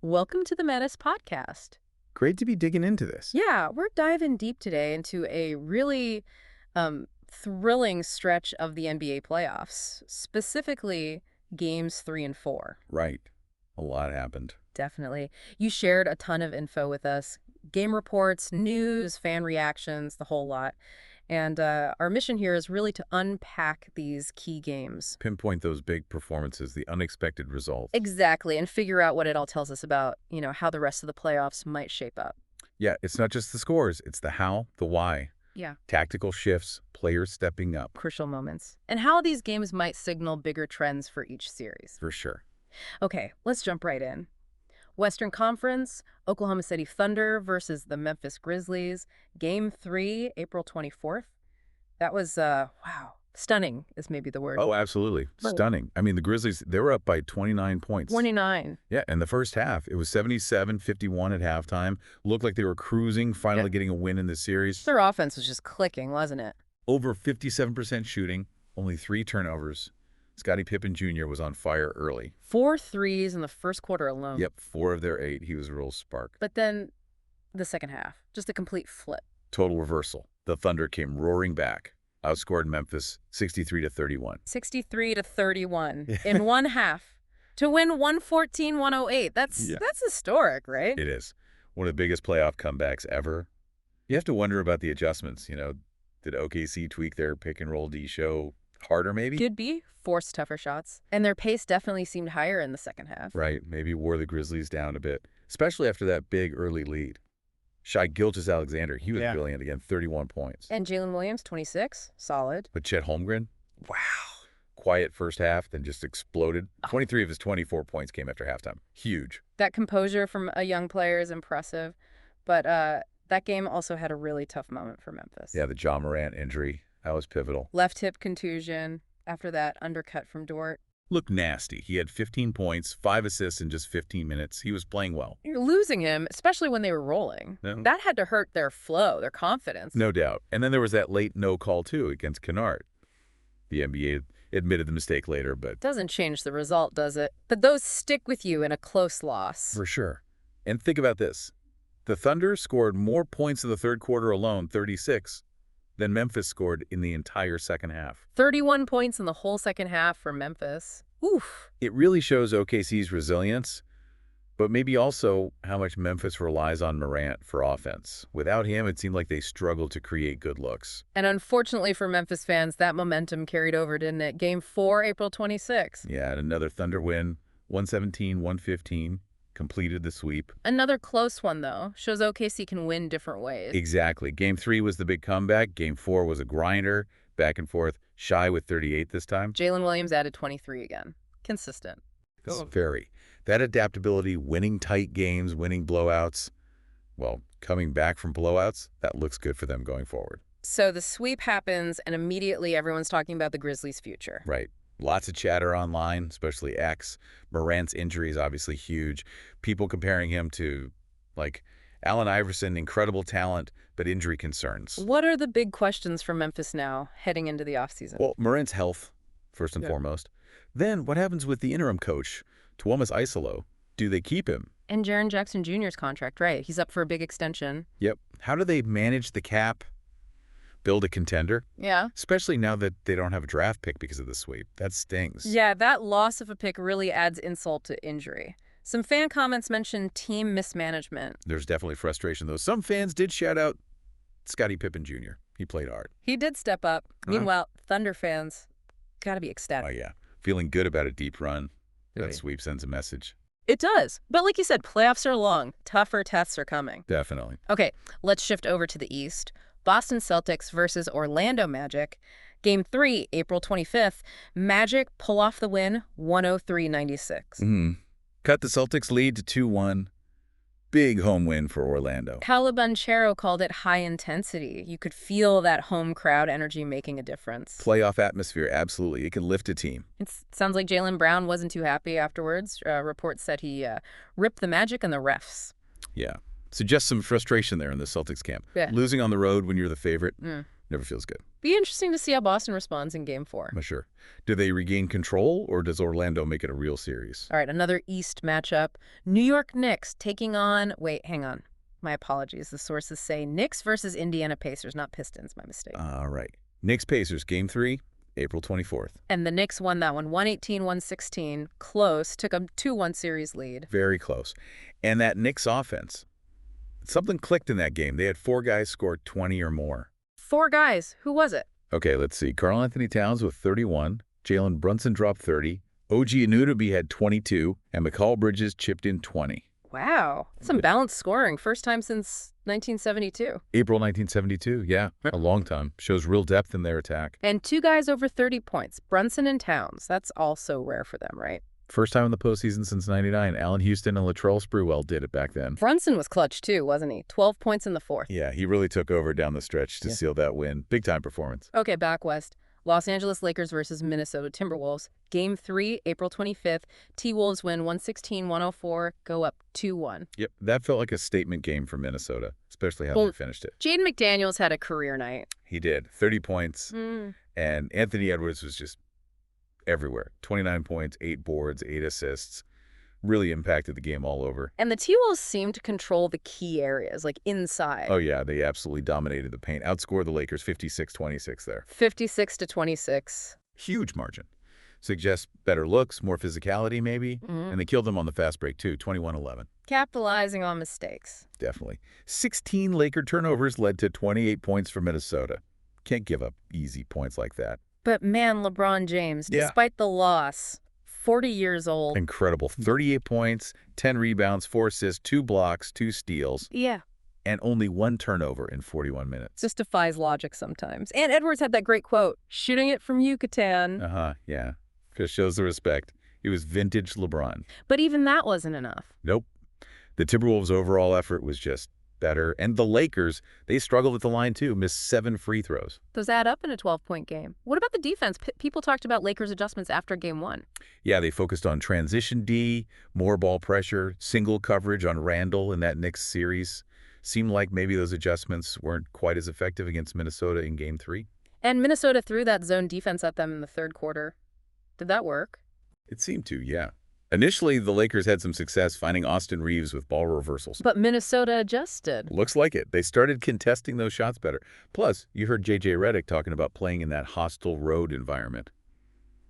Welcome to the Metis podcast. Great to be digging into this. Yeah, we're diving deep today into a really thrilling stretch of the NBA playoffs, specifically games 3 and 4. Right. A lot happened. Definitely. You shared a ton of info with us, game reports, news, fan reactions, the whole lot. And our mission here is really to unpack these key games. Pinpoint those big performances, the unexpected results. Exactly, and figure out what it all tells us about, how the rest of the playoffs might shape up. Yeah, it's not just the scores. It's the how, the why. Yeah. Tactical shifts, players stepping up. Crucial moments, and how these games might signal bigger trends for each series. For sure. Okay, let's jump right in. Western Conference, Oklahoma City Thunder versus the Memphis Grizzlies. Game 3, April 24th. That was, wow, stunning is maybe the word. Oh, absolutely. Right. Stunning. I mean, the Grizzlies, they were up by 29 points. 29. Yeah, in the first half. It was 77-51 at halftime. Looked like they were cruising, finally getting a win in the series. Their offense was just clicking, wasn't it? Over 57% shooting, only 3 turnovers. Scottie Pippen Jr. was on fire early. 4 threes in the first quarter alone. Yep, 4 of their 8. He was a real spark. But then the second half, just a complete flip. Total reversal. The Thunder came roaring back, outscored Memphis 63-31. 63-31 in one half to win 114-108. That's historic, right? It is. One of the biggest playoff comebacks ever. You have to wonder about the adjustments. Did OKC tweak their pick-and-roll D show harder maybe? Could be. Forced tougher shots. And their pace definitely seemed higher in the second half. Right. Maybe wore the Grizzlies down a bit, especially after that big early lead. Shai Gilgeous-Alexander, he was brilliant again, 31 points. And Jalen Williams, 26. Solid. But Chet Holmgren, wow. Quiet first half, then just exploded. 23 of his 24 points came after halftime. Huge. That composure from a young player is impressive. But that game also had a really tough moment for Memphis. Yeah, the Ja Morant injury, that was pivotal. Left hip contusion. After that, undercut from Dort. Looked nasty. He had 15 points, 5 assists in just 15 minutes. He was playing well. You're losing him, especially when they were rolling. No. That had to hurt their flow, their confidence. No doubt. And then there was that late no call, too, against Kennard. The NBA admitted the mistake later, but... Doesn't change the result, does it? But those stick with you in a close loss. For sure. And think about this. The Thunder scored more points in the third quarter alone, 36, than Memphis scored in the entire second half. 31 points in the whole second half for Memphis. Oof. It really shows OKC's resilience, but maybe also how much Memphis relies on Morant for offense. Without him, it seemed like they struggled to create good looks. And unfortunately for Memphis fans, that momentum carried over, didn't it? Game 4, April 26. Yeah, and another Thunder win, 117-115, completed the sweep. Another close one, though. Shows OKC can win different ways. Exactly. Game 3 was the big comeback. Game 4 was a grinder, back and forth. Shai with 38 this time. Jalen Williams added 23 again. Consistent. Very. That adaptability, winning tight games, winning blowouts, well, coming back from blowouts, that looks good for them going forward. So the sweep happens, and immediately everyone's talking about the Grizzlies' future. Right. Lots of chatter online, especially X. Morant's injury is obviously huge. People comparing him to, Allen Iverson, incredible talent, but injury concerns. What are the big questions for Memphis now, heading into the offseason? Well, Morant's health, first and foremost. Then what happens with the interim coach, Tuomas Isolo? Do they keep him? And Jaren Jackson Jr.'s contract, right? He's up for a big extension. Yep. How do they manage the cap? Build a contender? Yeah. Especially now that they don't have a draft pick because of the sweep. That stings. Yeah, that loss of a pick really adds insult to injury. Some fan comments mentioned team mismanagement. There's definitely frustration, though. Some fans did shout out Scottie Pippen Jr. He played hard. He did step up. Meanwhile, Thunder fans gotta be ecstatic. Oh, yeah. Feeling good about a deep run. That sweep sends a message. It does. But like you said, playoffs are long. Tougher tests are coming. Definitely. Okay, let's shift over to the East. Boston Celtics versus Orlando Magic. Game 3, April 25th. Magic pull off the win, 103-96. Cut the Celtics lead to 2-1. Big home win for Orlando. Calabanchero called it high intensity. You could feel that home crowd energy making a difference. Playoff atmosphere, absolutely. It can lift a team. It sounds like Jaylen Brown wasn't too happy afterwards. Reports said he ripped the Magic and the refs. Yeah. So just some frustration there in the Celtics camp. Yeah. Losing on the road when you're the favorite, Never feels good. Be interesting to see how Boston responds in Game 4. I'm sure. Do they regain control, or does Orlando make it a real series? All right, another East matchup. New York Knicks taking on... Wait, hang on. My apologies. The sources say Knicks versus Indiana Pacers, not Pistons. My mistake. All right. Knicks-Pacers, Game 3, April 24th. And the Knicks won that one, 118-116. Close. Took a 2-1 series lead. Very close. And that Knicks offense, something clicked in that game. They had 4 guys score 20 or more. 4 guys. Who was it? Okay, let's see. Karl Anthony Towns with 31. Jalen Brunson dropped 30. OG Anunoby had 22. And Mikal Bridges chipped in 20. Wow. Some balanced scoring. First time since 1972. April 1972, yeah. A long time. Shows real depth in their attack. And 2 guys over 30 points. Brunson and Towns. That's also rare for them, right? First time in the postseason since '99. Allen Houston and Latrell Sprewell did it back then. Brunson was clutch too, wasn't he? 12 points in the 4th. Yeah, he really took over down the stretch to seal that win. Big time performance. Okay, back west. Los Angeles Lakers versus Minnesota Timberwolves. Game 3, April 25th. T-Wolves win 116-104, go up 2-1. Yep, that felt like a statement game for Minnesota, especially how they finished it. Jaden McDaniels had a career night. He did. 30 points. And Anthony Edwards was just everywhere. 29 points, 8 boards, 8 assists. Really impacted the game all over. And the T-Wolves seemed to control the key areas, like inside. Oh, yeah, they absolutely dominated the paint. Outscored the Lakers 56-26 there. 56-26. Huge margin. Suggests better looks, more physicality maybe. And they killed them on the fast break too, 21-11. Capitalizing on mistakes. Definitely. 16 Laker turnovers led to 28 points for Minnesota. Can't give up easy points like that. But man, LeBron James, despite the loss, 40 years old. Incredible. 38 points, 10 rebounds, 4 assists, 2 blocks, 2 steals. Yeah. And only 1 turnover in 41 minutes. Just defies logic sometimes. And Edwards had that great quote, shooting it from Yucatan. Yeah. Just shows the respect. He was vintage LeBron. But even that wasn't enough. Nope. The Timberwolves' overall effort was just better. And the Lakers, they struggled at the line too, missed 7 free throws. Those add up in a 12-point game. What about the defense? People talked about Lakers' adjustments after Game 1. Yeah, they focused on transition D, more ball pressure, single coverage on Randall in that Knicks series. Seemed like maybe those adjustments weren't quite as effective against Minnesota in Game 3. And Minnesota threw that zone defense at them in the 3rd quarter. Did that work? It seemed to, yeah. Initially, the Lakers had some success finding Austin Reeves with ball reversals. But Minnesota adjusted. Looks like it. They started contesting those shots better. Plus, you heard J.J. Redick talking about playing in that hostile road environment.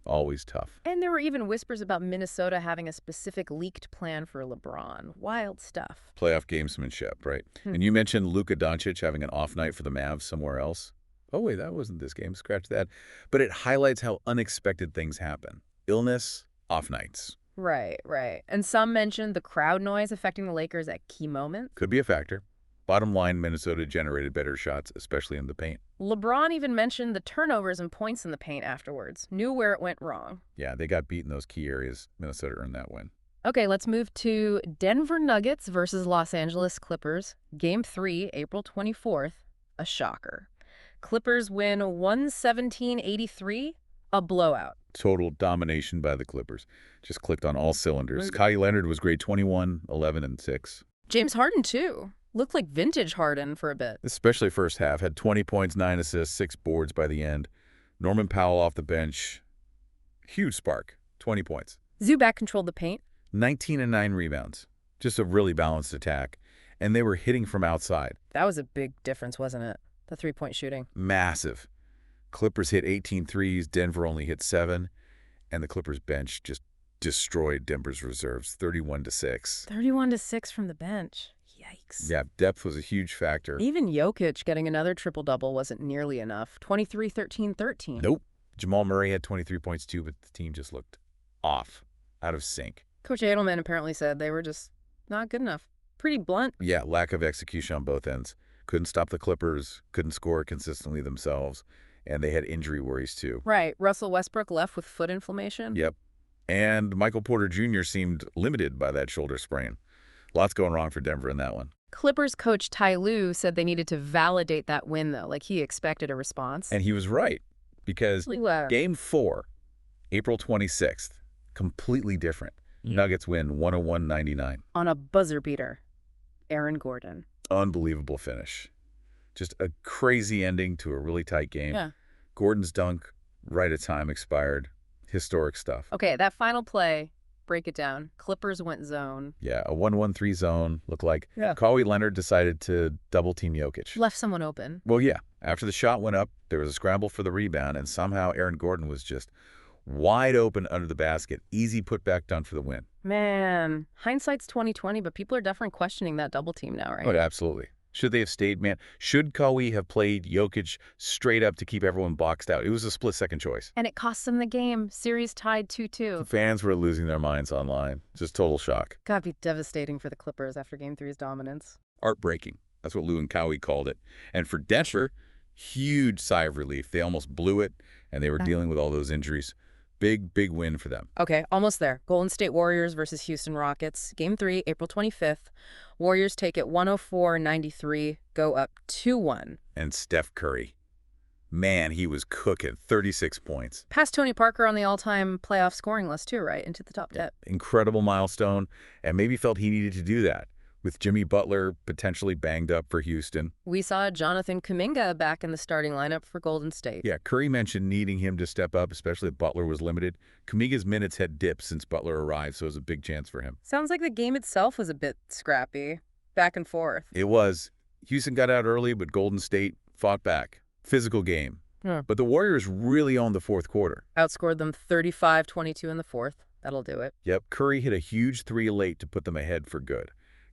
Always tough. And there were even whispers about Minnesota having a specific leaked plan for LeBron. Wild stuff. Playoff gamesmanship, right? And you mentioned Luka Doncic having an off night for the Mavs somewhere else. Oh, wait, that wasn't this game. Scratch that. But it highlights how unexpected things happen. Illness, off nights. Right. And some mentioned the crowd noise affecting the Lakers at key moments. Could be a factor. Bottom line, Minnesota generated better shots, especially in the paint. LeBron even mentioned the turnovers and points in the paint afterwards. Knew where it went wrong. Yeah, they got beat in those key areas. Minnesota earned that win. Okay, let's move to Denver Nuggets versus Los Angeles Clippers. Game 3, April 24th. A shocker. Clippers win 117-83. A blowout. Total domination by the Clippers. Just clicked on all cylinders. Kawhi Leonard was great, 21, 11, and 6. James Harden, too. Looked like vintage Harden for a bit. Especially first half. Had 20 points, 9 assists, 6 boards by the end. Norman Powell off the bench. Huge spark. 20 points. Zubac controlled the paint. 19 and 9 rebounds. Just a really balanced attack. And they were hitting from outside. That was a big difference, wasn't it? The three-point shooting. Massive. Clippers hit 18 threes. Denver only hit 7. And the Clippers bench just destroyed Denver's reserves, 31-6. 31-6 from the bench. Yikes. Yeah, depth was a huge factor. Even Jokic getting another triple-double wasn't nearly enough. 23, 13, 13. Nope. Jamal Murray had 23 points too, but the team just looked off, out of sync. Coach Edelman apparently said they were just not good enough. Pretty blunt. Yeah, lack of execution on both ends. Couldn't stop the Clippers, couldn't score consistently themselves, and they had injury worries too. Right. Russell Westbrook left with foot inflammation. Yep. And Michael Porter Jr. seemed limited by that shoulder sprain. Lots going wrong for Denver in that one. Clippers coach Ty Lue said they needed to validate that win, though. Like, he expected a response. And he was right, because Game 4, April 26th, completely different. Nuggets win 101-99. On a buzzer beater. Aaron Gordon. Unbelievable finish. Just a crazy ending to a really tight game. Yeah. Gordon's dunk, right at time expired. Historic stuff. Okay, that final play, break it down. Clippers went zone. Yeah, a 1-1-3 zone looked like. Yeah. Kawhi Leonard decided to double-team Jokic. Left someone open. Well, yeah. After the shot went up, there was a scramble for the rebound, and somehow Aaron Gordon was just wide open under the basket. Easy putback done for the win. Man, hindsight's 2020, but people are definitely questioning that double team now, right? Oh, absolutely. Should they have stayed, man? Should Kawhi have played Jokic straight up to keep everyone boxed out? It was a split-second choice. And it cost them the game. Series tied 2-2. Fans were losing their minds online. Just total shock. Gotta be devastating for the Clippers after Game 3's dominance. Heartbreaking. That's what Lou and Kawhi called it. And for Denver, huge sigh of relief. They almost blew it, and they were dealing with all those injuries. Big, big win for them. Okay, almost there. Golden State Warriors versus Houston Rockets. Game 3, April 25th. Warriors take it 104-93, go up 2-1. And Steph Curry. Man, he was cooking. 36 points. Passed Tony Parker on the all-time playoff scoring list too, right? Into the top 10. Incredible milestone, and maybe felt he needed to do that. With Jimmy Butler potentially banged up for Houston. We saw Jonathan Kuminga back in the starting lineup for Golden State. Yeah, Curry mentioned needing him to step up, especially if Butler was limited. Kuminga's minutes had dipped since Butler arrived, so it was a big chance for him. Sounds like the game itself was a bit scrappy. Back and forth. It was. Houston got out early, but Golden State fought back. Physical game. Yeah. But the Warriors really owned the fourth quarter. Outscored them 35-22 in the fourth. That'll do it. Yep, Curry hit a huge three late to put them ahead for good.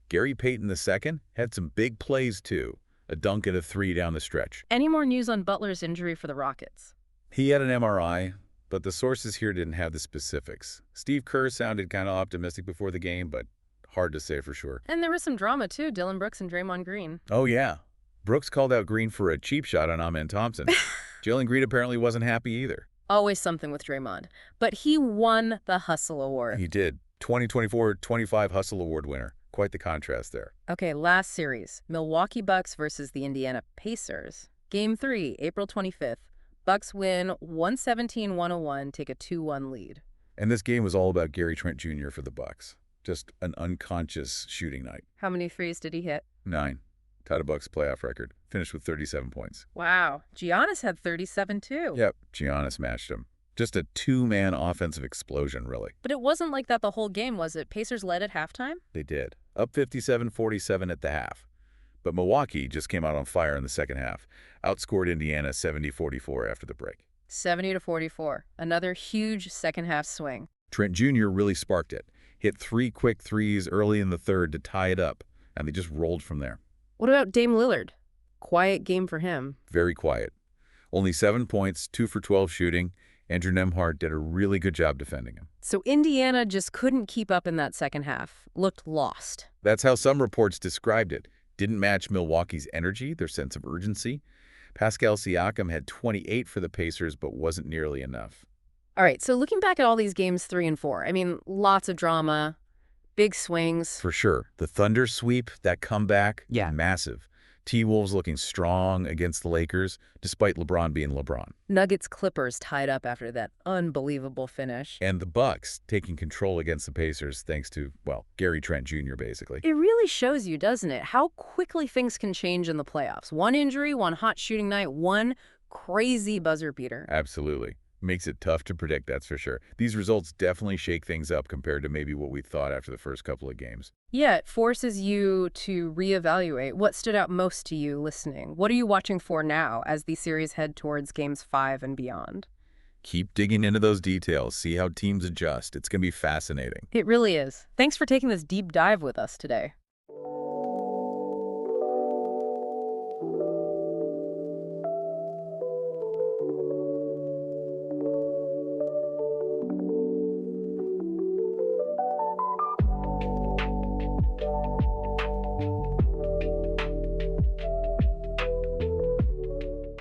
Gary Payton II had some big plays, too. A dunk and a three down the stretch. Any more news on Butler's injury for the Rockets? He had an MRI, but the sources here didn't have the specifics. Steve Kerr sounded kind of optimistic before the game, but hard to say for sure. And there was some drama, too. Dillon Brooks and Draymond Green. Oh, yeah. Brooks called out Green for a cheap shot on Amen Thompson. Jalen Green apparently wasn't happy either. Always something with Draymond. But he won the Hustle Award. He did. 2024-25 Hustle Award winner. Quite the contrast there. Okay, last series. Milwaukee Bucks versus the Indiana Pacers. Game 3, April 25th. Bucks win 117-101, take a 2-1 lead. And this game was all about Gary Trent Jr. for the Bucks. Just an unconscious shooting night. How many threes did he hit? 9. Tied a Bucks playoff record. Finished with 37 points. Wow. Giannis had 37, too. Yep, Giannis matched him. Just a two-man offensive explosion, really. But it wasn't like that the whole game, was it? Pacers led at halftime? They did. Up 57-47 at the half. But Milwaukee just came out on fire in the second half. Outscored Indiana 70-44 after the break. 70-44. Another huge second-half swing. Trent Jr. really sparked it. Hit 3 quick threes early in the third to tie it up, and they just rolled from there. What about Dame Lillard? Quiet game for him. Very quiet. Only 7 points, 2 for 12 shooting. Andrew Nembhard did a really good job defending him. So Indiana just couldn't keep up in that second half. Looked lost. That's how some reports described it. Didn't match Milwaukee's energy, their sense of urgency. Pascal Siakam had 28 for the Pacers, but wasn't nearly enough. All right, so looking back at all these games 3 and 4, I mean, lots of drama, big swings. For sure. The Thunder sweep, that comeback, Yeah. massive. T-Wolves looking strong against the Lakers, despite LeBron being LeBron. Nuggets Clippers tied up after that unbelievable finish. And the Bucks taking control against the Pacers thanks to, well, Gary Trent Jr. basically. It really shows you, doesn't it, how quickly things can change in the playoffs. One injury, one hot shooting night, one crazy buzzer beater. Absolutely. Makes it tough to predict, that's for sure. These results definitely shake things up compared to maybe what we thought after the first couple of games. Yeah, it forces you to reevaluate what stood out most to you listening. What are you watching for now as the series head towards games 5 and beyond? Keep digging into those details, see how teams adjust. It's going to be fascinating. It really is. Thanks for taking this deep dive with us today.